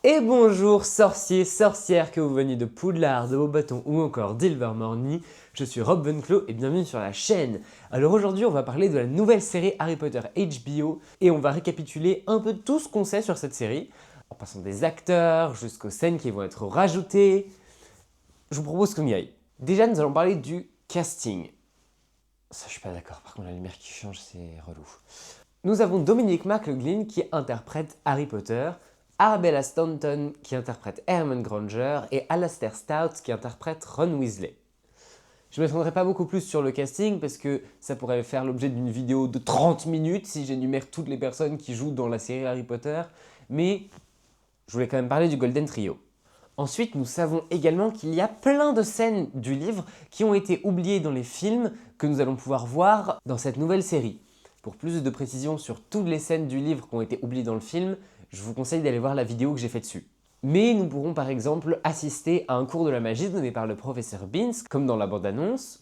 Et bonjour sorciers, sorcières, que vous veniez de Poudlard, de Beauxbatons ou encore d'Ilvermorny, je suis Rob Venclos et bienvenue sur la chaîne. Alors aujourd'hui on va parler de la nouvelle série Harry Potter HBO et on va récapituler un peu tout ce qu'on sait sur cette série, en passant des acteurs jusqu'aux scènes qui vont être rajoutées. Je vous propose qu'on y aille. Déjà nous allons parler du casting. Ça je suis pas d'accord, par contre la lumière qui change c'est relou. Nous avons Dominic McLaughlin qui interprète Harry Potter, Arbella Staunton qui interprète Hermione Granger et Alastair Stout qui interprète Ron Weasley. Je ne m'étendrai pas beaucoup plus sur le casting parce que ça pourrait faire l'objet d'une vidéo de 30 minutes si j'énumère toutes les personnes qui jouent dans la série Harry Potter, mais je voulais quand même parler du Golden Trio. Ensuite, nous savons également qu'il y a plein de scènes du livre qui ont été oubliées dans les films que nous allons pouvoir voir dans cette nouvelle série. Pour plus de précisions sur toutes les scènes du livre qui ont été oubliées dans le film, je vous conseille d'aller voir la vidéo que j'ai faite dessus. Mais nous pourrons par exemple assister à un cours de la magie donné par le professeur Beans, comme dans la bande-annonce.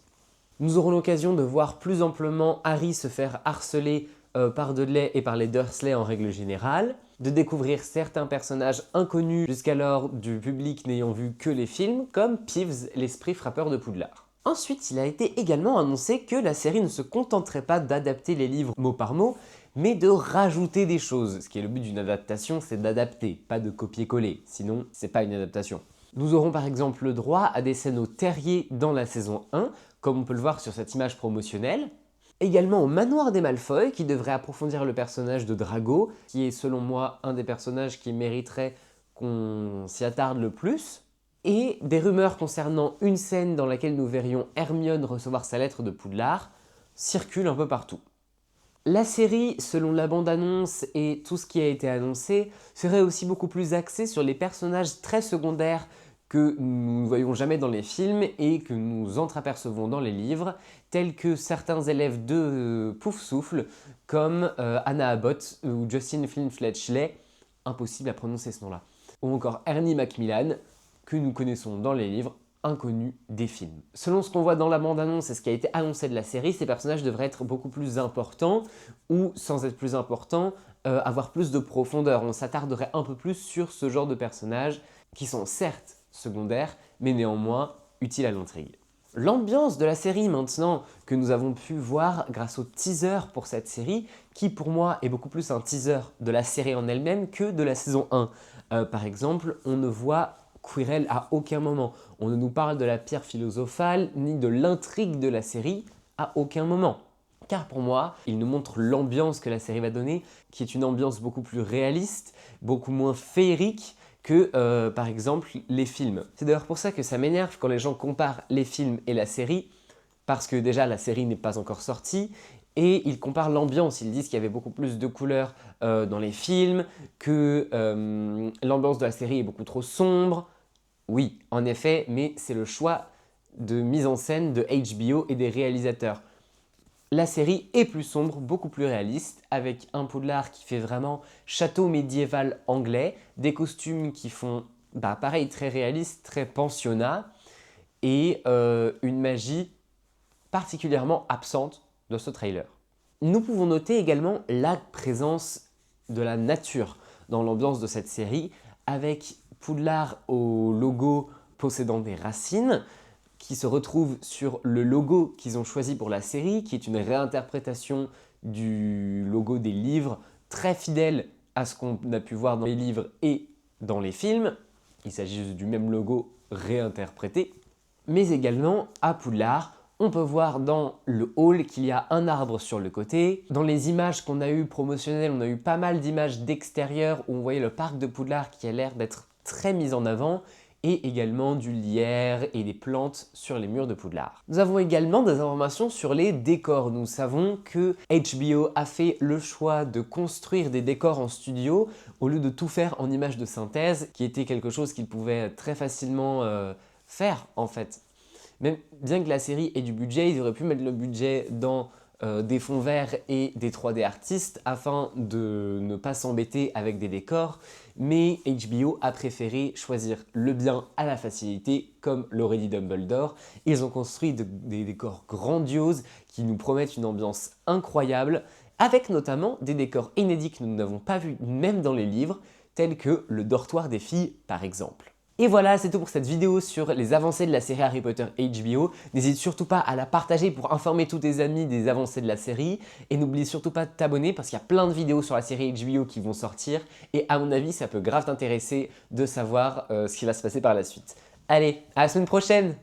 Nous aurons l'occasion de voir plus amplement Harry se faire harceler par Dudley et par les Dursley en règle générale, de découvrir certains personnages inconnus jusqu'alors du public n'ayant vu que les films, comme Peeves, l'esprit frappeur de Poudlard. Ensuite, il a été également annoncé que la série ne se contenterait pas d'adapter les livres mot par mot, mais de rajouter des choses. Ce qui est le but d'une adaptation, c'est d'adapter, pas de copier-coller, sinon c'est pas une adaptation. Nous aurons par exemple le droit à des scènes au terrier dans la saison 1, comme on peut le voir sur cette image promotionnelle. Également au manoir des Malfoy, qui devrait approfondir le personnage de Drago, qui est selon moi un des personnages qui mériterait qu'on s'y attarde le plus. Et des rumeurs concernant une scène dans laquelle nous verrions Hermione recevoir sa lettre de Poudlard circulent un peu partout. La série, selon la bande-annonce et tout ce qui a été annoncé, serait aussi beaucoup plus axée sur les personnages très secondaires que nous ne voyons jamais dans les films et que nous entreapercevons dans les livres, tels que certains élèves de Poufsouffle, comme Anna Abbott ou Justin Flynn Fletchley, impossible à prononcer ce nom-là, ou encore Ernie Macmillan, que nous connaissons dans les livres, inconnus des films. Selon ce qu'on voit dans la bande-annonce et ce qui a été annoncé de la série, ces personnages devraient être beaucoup plus importants, ou sans être plus importants, avoir plus de profondeur. On s'attarderait un peu plus sur ce genre de personnages qui sont certes secondaires, mais néanmoins utiles à l'intrigue. L'ambiance de la série maintenant que nous avons pu voir grâce au teaser pour cette série, qui pour moi est beaucoup plus un teaser de la série en elle-même que de la saison 1. Par exemple, on ne voit Quirrell à aucun moment. On ne nous parle de la pierre philosophale ni de l'intrigue de la série à aucun moment. Car pour moi, il nous montre l'ambiance que la série va donner, qui est une ambiance beaucoup plus réaliste, beaucoup moins féerique que par exemple les films. C'est d'ailleurs pour ça que ça m'énerve quand les gens comparent les films et la série, parce que déjà la série n'est pas encore sortie, et ils comparent l'ambiance, ils disent qu'il y avait beaucoup plus de couleurs dans les films, que l'ambiance de la série est beaucoup trop sombre. Oui, en effet, mais c'est le choix de mise en scène de HBO et des réalisateurs. La série est plus sombre, beaucoup plus réaliste, avec un Poudlard qui fait vraiment château médiéval anglais, des costumes qui font, pareil, très réaliste, très pensionnat, et une magie particulièrement absente de ce trailer. Nous pouvons noter également la présence de la nature dans l'ambiance de cette série, avec Poudlard au logo possédant des racines, qui se retrouve sur le logo qu'ils ont choisi pour la série, qui est une réinterprétation du logo des livres, très fidèle à ce qu'on a pu voir dans les livres et dans les films. Il s'agit juste du même logo réinterprété. Mais également, à Poudlard, on peut voir dans le hall qu'il y a un arbre sur le côté. Dans les images qu'on a eues promotionnelles, on a eu pas mal d'images d'extérieur où on voyait le parc de Poudlard qui a l'air d'être très mis en avant, et également du lierre et des plantes sur les murs de Poudlard. Nous avons également des informations sur les décors. Nous savons que HBO a fait le choix de construire des décors en studio au lieu de tout faire en images de synthèse, qui était quelque chose qu'ils pouvaient très facilement faire en fait. Même bien que la série ait du budget, ils auraient pu mettre le budget dans des fonds verts et des 3D artistes afin de ne pas s'embêter avec des décors, mais HBO a préféré choisir le bien à la facilité, comme l'aurait dit Dumbledore. Ils ont construit des décors grandioses qui nous promettent une ambiance incroyable, avec notamment des décors inédits que nous n'avons pas vus même dans les livres, tels que le dortoir des filles par exemple. Et voilà, c'est tout pour cette vidéo sur les avancées de la série Harry Potter HBO. N'hésite surtout pas à la partager pour informer tous tes amis des avancées de la série. Et n'oublie surtout pas de t'abonner parce qu'il y a plein de vidéos sur la série HBO qui vont sortir. Et à mon avis, ça peut grave t'intéresser de savoir ce qui va se passer par la suite. Allez, à la semaine prochaine!